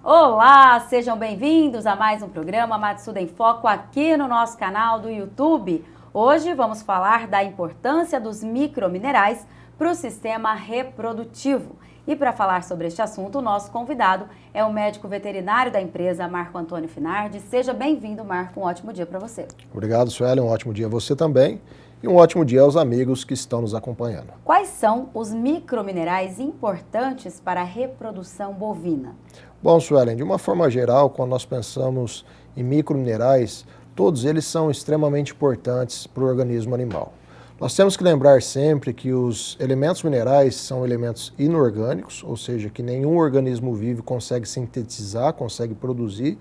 Olá, sejam bem-vindos a mais um programa Matsuda em Foco aqui no nosso canal do YouTube. Hoje vamos falar da importância dos microminerais para o sistema reprodutivo. E para falar sobre este assunto, o nosso convidado é o médico veterinário da empresa, Marco Antônio Finardi. Seja bem-vindo, Marco. Um ótimo dia para você. Obrigado, Sueli. Um ótimo dia a você também. E um ótimo dia aos amigos que estão nos acompanhando. Quais são os microminerais importantes para a reprodução bovina? Bom, Suelen, de uma forma geral, quando nós pensamos em microminerais, todos eles são extremamente importantes para o organismo animal. Nós temos que lembrar sempre que os elementos minerais são elementos inorgânicos, ou seja, que nenhum organismo vivo consegue sintetizar, consegue produzir.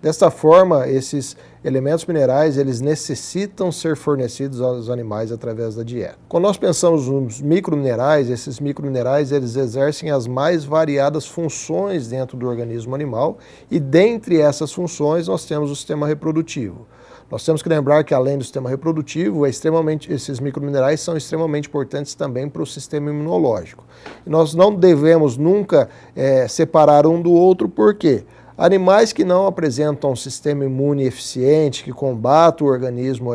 Desta forma, esses elementos minerais, eles necessitam ser fornecidos aos animais através da dieta. Quando nós pensamos nos microminerais, esses microminerais, eles exercem as mais variadas funções dentro do organismo animal e dentre essas funções nós temos o sistema reprodutivo. Nós temos que lembrar que além do sistema reprodutivo, esses microminerais são extremamente importantes também para o sistema imunológico. E nós não devemos nunca separar um do outro, por quê? Animais que não apresentam um sistema imune eficiente, que combate o organismo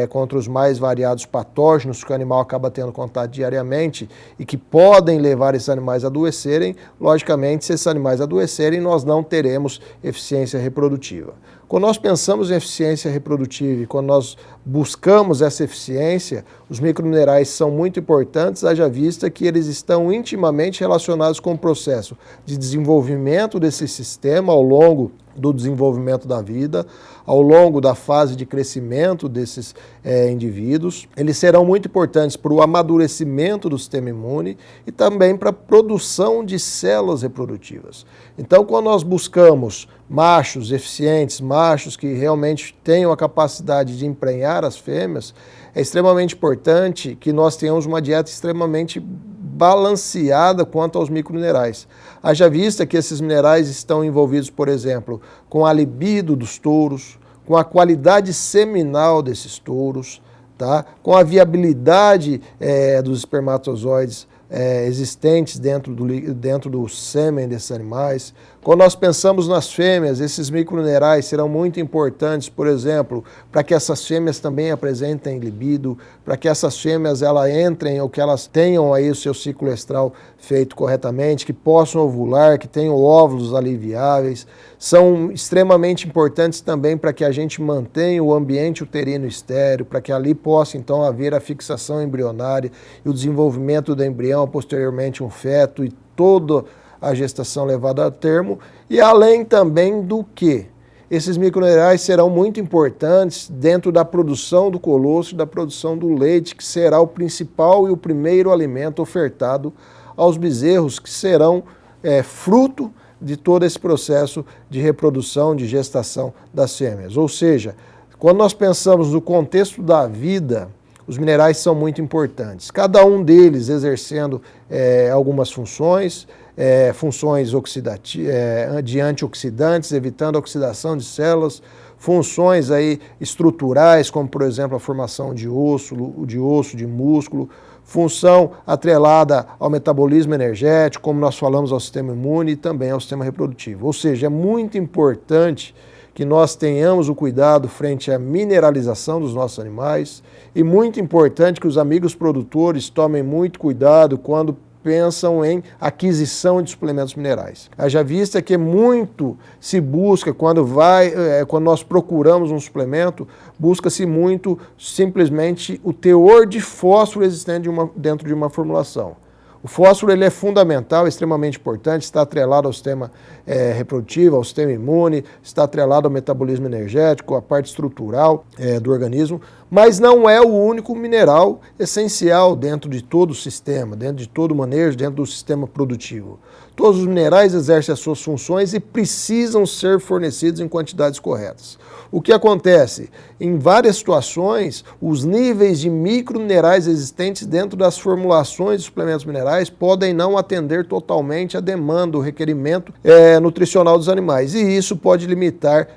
contra os mais variados patógenos que o animal acaba tendo contato diariamente e que podem levar esses animais a adoecerem, logicamente, se esses animais adoecerem, nós não teremos eficiência reprodutiva. Quando nós pensamos em eficiência reprodutiva e quando nós buscamos essa eficiência, os microminerais são muito importantes, haja vista que eles estão intimamente relacionados com o processo de desenvolvimento desse sistema ao longo do desenvolvimento da vida, ao longo da fase de crescimento desses indivíduos. Eles serão muito importantes para o amadurecimento do sistema imune e também para a produção de células reprodutivas. Então, quando nós buscamos machos eficientes, machos que realmente tenham a capacidade de emprenhar as fêmeas, é extremamente importante que nós tenhamos uma dieta extremamente balanceada quanto aos microminerais. Haja vista que esses minerais estão envolvidos, por exemplo, com a libido dos touros, com a qualidade seminal desses touros, tá? Com a viabilidade dos espermatozoides existentes dentro do sêmen desses animais. Quando nós pensamos nas fêmeas, esses microminerais serão muito importantes, por exemplo, para que essas fêmeas também apresentem libido, para que essas fêmeas entrem ou que elas tenham aí o seu ciclo estral feito corretamente, que possam ovular, que tenham óvulos ali viáveis. São extremamente importantes também para que a gente mantenha o ambiente uterino estéril, para que ali possa então haver a fixação embrionária e o desenvolvimento do embrião, posteriormente um feto e toda a gestação levada a termo, e além também do que esses microminerais serão muito importantes dentro da produção do colosso e da produção do leite, que será o principal e o primeiro alimento ofertado aos bezerros, que serão fruto de todo esse processo de reprodução, de gestação das fêmeas. Ou seja, quando nós pensamos no contexto da vida, os minerais são muito importantes, cada um deles exercendo algumas funções, funções de antioxidantes, evitando a oxidação de células, funções estruturais, como por exemplo a formação de osso, de músculo, função atrelada ao metabolismo energético, como nós falamos, ao sistema imune e também ao sistema reprodutivo. Ou seja, é muito importante que nós tenhamos o cuidado frente à mineralização dos nossos animais e muito importante que os amigos produtores tomem muito cuidado quando pensam em aquisição de suplementos minerais. Haja vista que muito se busca, quando nós procuramos um suplemento, busca-se muito simplesmente o teor de fósforo existente dentro de uma formulação. O fósforo ele é fundamental, extremamente importante, está atrelado ao sistema reprodutivo, ao sistema imune, está atrelado ao metabolismo energético, à parte estrutural do organismo, mas não é o único mineral essencial dentro de todo o sistema, dentro de todo o manejo, dentro do sistema produtivo. Todos os minerais exercem as suas funções e precisam ser fornecidos em quantidades corretas. O que acontece? Em várias situações, os níveis de microminerais existentes dentro das formulações de suplementos minerais podem não atender totalmente a demanda, o requerimento nutricional dos animais, e isso pode limitar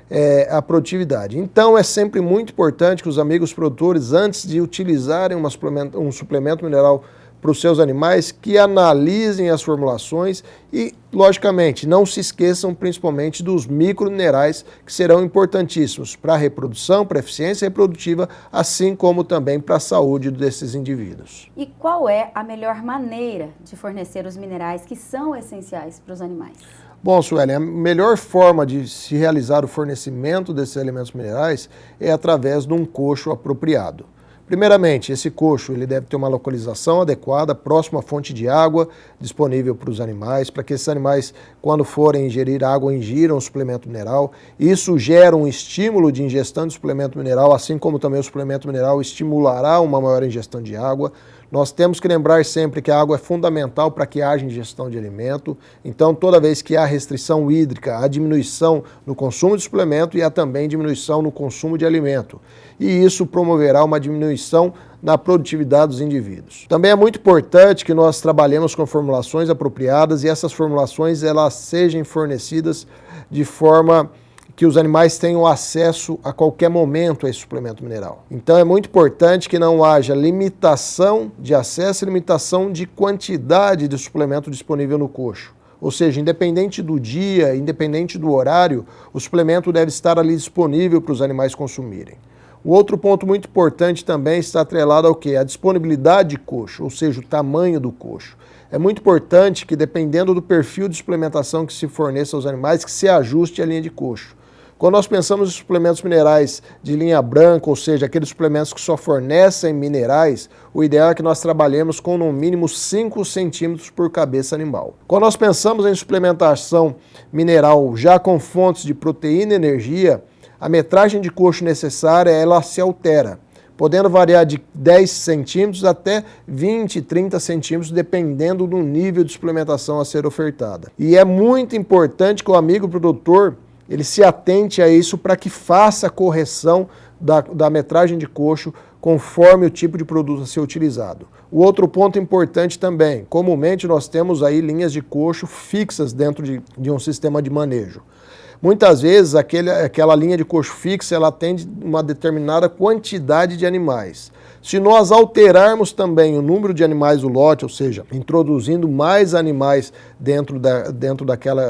a produtividade. Então, é sempre muito importante que os amigos produtores, antes de utilizarem um suplemento mineral para os seus animais que analisem as formulações e, logicamente, não se esqueçam principalmente dos microminerais que serão importantíssimos para a reprodução, para a eficiência reprodutiva, assim como também para a saúde desses indivíduos. E qual é a melhor maneira de fornecer os minerais que são essenciais para os animais? Bom, Suelen, a melhor forma de se realizar o fornecimento desses elementos minerais é através de um coxo apropriado. Primeiramente, esse coxo ele deve ter uma localização adequada, próximo à fonte de água disponível para os animais, para que esses animais, quando forem ingerir água, ingiram o suplemento mineral. Isso gera um estímulo de ingestão de suplemento mineral, assim como também o suplemento mineral estimulará uma maior ingestão de água. Nós temos que lembrar sempre que a água é fundamental para que haja ingestão de alimento. Então, toda vez que há restrição hídrica, há diminuição no consumo de suplemento e há também diminuição no consumo de alimento. E isso promoverá uma diminuição na produtividade dos indivíduos. Também é muito importante que nós trabalhemos com formulações apropriadas e essas formulações elas sejam fornecidas de forma que os animais tenham acesso a qualquer momento a esse suplemento mineral. Então é muito importante que não haja limitação de acesso e limitação de quantidade de suplemento disponível no coxo. Ou seja, independente do dia, independente do horário, o suplemento deve estar ali disponível para os animais consumirem. O outro ponto muito importante também está atrelado ao quê? A disponibilidade de coxo, ou seja, o tamanho do coxo. É muito importante que, dependendo do perfil de suplementação que se forneça aos animais, que se ajuste a linha de coxo. Quando nós pensamos em suplementos minerais de linha branca, ou seja, aqueles suplementos que só fornecem minerais, o ideal é que nós trabalhemos com no mínimo 5 centímetros por cabeça animal. Quando nós pensamos em suplementação mineral já com fontes de proteína e energia, a metragem de coxo necessária ela se altera, podendo variar de 10 centímetros até 20, 30 centímetros, dependendo do nível de suplementação a ser ofertada. E é muito importante que o amigo produtor ele se atente a isso para que faça a correção da metragem de coxo conforme o tipo de produto a ser utilizado. O outro ponto importante também, comumente nós temos aí linhas de coxo fixas dentro de um sistema de manejo. Muitas vezes aquela linha de coxo fixa ela atende uma determinada quantidade de animais. Se nós alterarmos também o número de animais do lote, ou seja, introduzindo mais animais dentro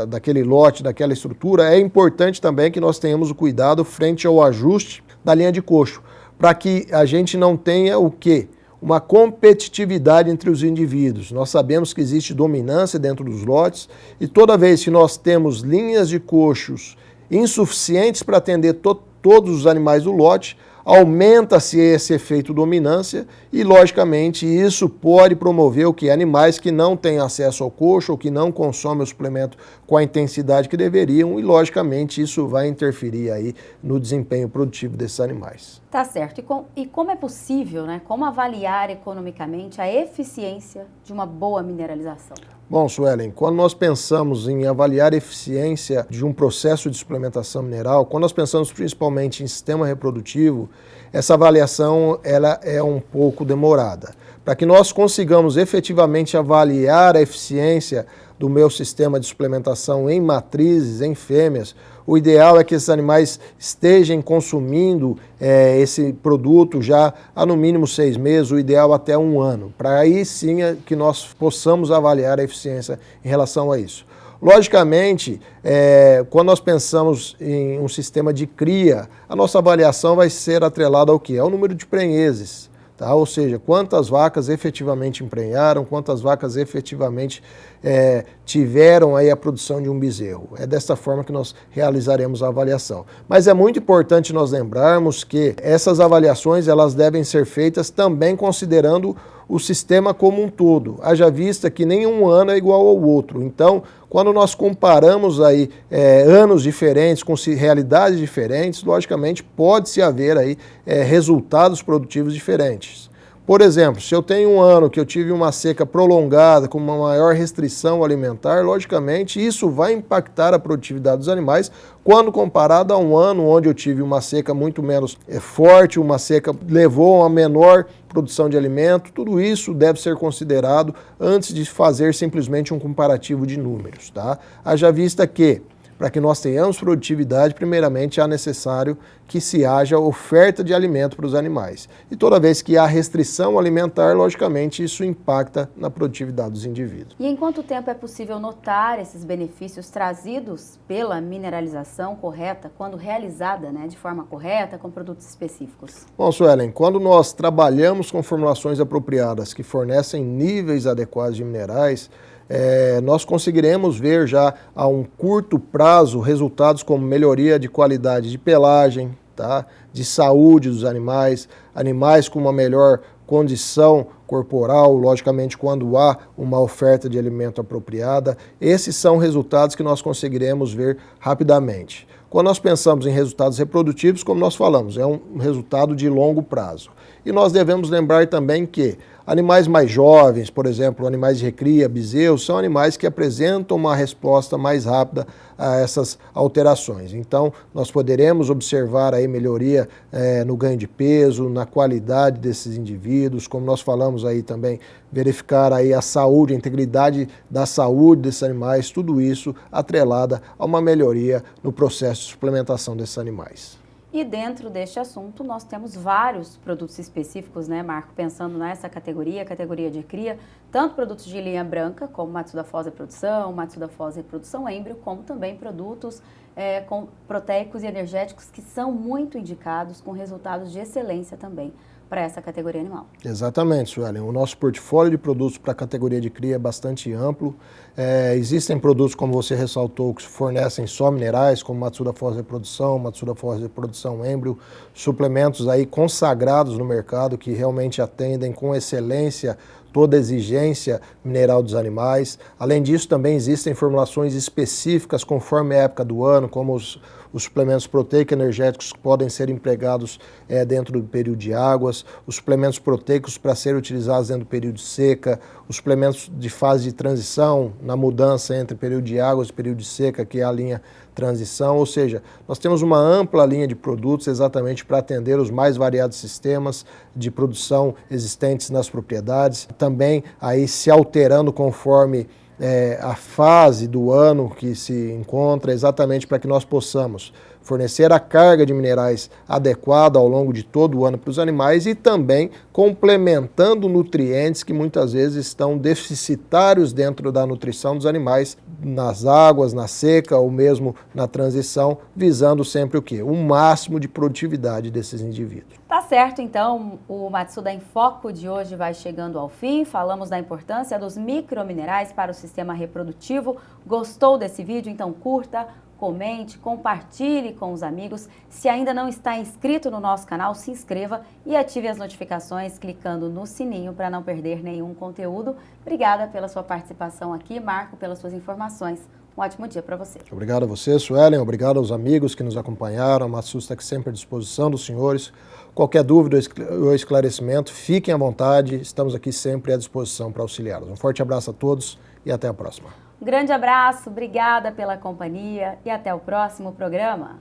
daquele lote, daquela estrutura, é importante também que nós tenhamos o cuidado frente ao ajuste da linha de coxo, para que a gente não tenha o quê? Uma competitividade entre os indivíduos. Nós sabemos que existe dominância dentro dos lotes e toda vez que nós temos linhas de coxos insuficientes para atender todos os animais do lote, aumenta-se esse efeito dominância e, logicamente, isso pode promover o que? Animais que não têm acesso ao coxo ou que não consomem o suplemento com a intensidade que deveriam e, logicamente, isso vai interferir aí no desempenho produtivo desses animais. Tá certo. E como é possível, né? Como avaliar economicamente a eficiência de uma boa mineralização? Bom, Suelen, quando nós pensamos em avaliar a eficiência de um processo de suplementação mineral, quando nós pensamos principalmente em sistema reprodutivo, essa avaliação ela é um pouco demorada. Para que nós consigamos efetivamente avaliar a eficiência do meu sistema de suplementação em matrizes, em fêmeas, o ideal é que esses animais estejam consumindo esse produto já há no mínimo 6 meses, o ideal até 1 ano, para aí sim que nós possamos avaliar a eficiência em relação a isso. Logicamente, quando nós pensamos em um sistema de cria, a nossa avaliação vai ser atrelada ao quê? Ao número de prenheses. Tá? Ou seja, quantas vacas efetivamente emprenharam, quantas vacas efetivamente tiveram aí a produção de um bezerro. É dessa forma que nós realizaremos a avaliação. Mas é muito importante nós lembrarmos que essas avaliações elas devem ser feitas também considerando o sistema como um todo. Haja vista que nenhum ano é igual ao outro. Então, quando nós comparamos aí anos diferentes, com realidades diferentes, logicamente pode-se haver aí resultados produtivos diferentes. Por exemplo, se eu tenho um ano que eu tive uma seca prolongada, com uma maior restrição alimentar, logicamente isso vai impactar a produtividade dos animais quando comparado a um ano onde eu tive uma seca muito menos forte, uma seca levou a uma menor produção de alimento. Tudo isso deve ser considerado antes de fazer simplesmente um comparativo de números, tá? Haja vista que para que nós tenhamos produtividade, primeiramente é necessário que se haja oferta de alimento para os animais. E toda vez que há restrição alimentar, logicamente isso impacta na produtividade dos indivíduos. E em quanto tempo é possível notar esses benefícios trazidos pela mineralização correta, quando realizada, né, de forma correta, com produtos específicos? Bom, Suelen, quando nós trabalhamos com formulações apropriadas que fornecem níveis adequados de minerais, nós conseguiremos ver já a um curto prazo resultados como melhoria de qualidade de pelagem, tá? De saúde dos animais, animais com uma melhor condição corporal, logicamente quando há uma oferta de alimento apropriada. Esses são resultados que nós conseguiremos ver rapidamente. Quando nós pensamos em resultados reprodutivos, como nós falamos, é um resultado de longo prazo. E nós devemos lembrar também que animais mais jovens, por exemplo, animais de recria, bezerros, são animais que apresentam uma resposta mais rápida a essas alterações. Então, nós poderemos observar aí melhoria no ganho de peso, na qualidade desses indivíduos, como nós falamos aí também, verificar aí a saúde, a integridade da saúde desses animais, tudo isso atrelada a uma melhoria no processo de suplementação desses animais. E dentro deste assunto, nós temos vários produtos específicos, né, Marco? Pensando nessa categoria de cria, tanto produtos de linha branca, como Matsuda Foz Reprodução, Matsuda Foz Reprodução Embrio, como também produtos com proteicos e energéticos que são muito indicados, com resultados de excelência também para essa categoria animal. Exatamente, Suelen. O nosso portfólio de produtos para a categoria de cria é bastante amplo. Existem produtos, como você ressaltou, que fornecem só minerais, como Matsuda Foz Reprodução, Matsuda Foz Reprodução Embrio, suplementos aí consagrados no mercado que realmente atendem com excelência toda a exigência mineral dos animais. Além disso, também existem formulações específicas conforme a época do ano, como os suplementos proteicos energéticos que podem ser empregados dentro do período de águas, os suplementos proteicos para serem utilizados dentro do período de seca, os suplementos de fase de transição, na mudança entre período de águas e período de seca, que é a linha transição, ou seja, nós temos uma ampla linha de produtos exatamente para atender os mais variados sistemas de produção existentes nas propriedades, também aí se alterando conforme a fase do ano que se encontra, exatamente para que nós possamos fornecer a carga de minerais adequada ao longo de todo o ano para os animais e também complementando nutrientes que muitas vezes estão deficitários dentro da nutrição dos animais, nas águas, na seca ou mesmo na transição, visando sempre o quê? O máximo de produtividade desses indivíduos. Tá certo, então, o Matsuda em Foco de hoje vai chegando ao fim. Falamos da importância dos microminerais para o sistema reprodutivo. Gostou desse vídeo? Então curta, comente, compartilhe com os amigos. Se ainda não está inscrito no nosso canal, se inscreva e ative as notificações clicando no sininho para não perder nenhum conteúdo. Obrigada pela sua participação aqui, Marco, pelas suas informações. Um ótimo dia para você. Obrigado a você, Suelen. Obrigado aos amigos que nos acompanharam. A Matsuda está aqui sempre à disposição dos senhores. Qualquer dúvida ou esclarecimento, fiquem à vontade. Estamos aqui sempre à disposição para auxiliá-los. Um forte abraço a todos e até a próxima. Um grande abraço, obrigada pela companhia e até o próximo programa.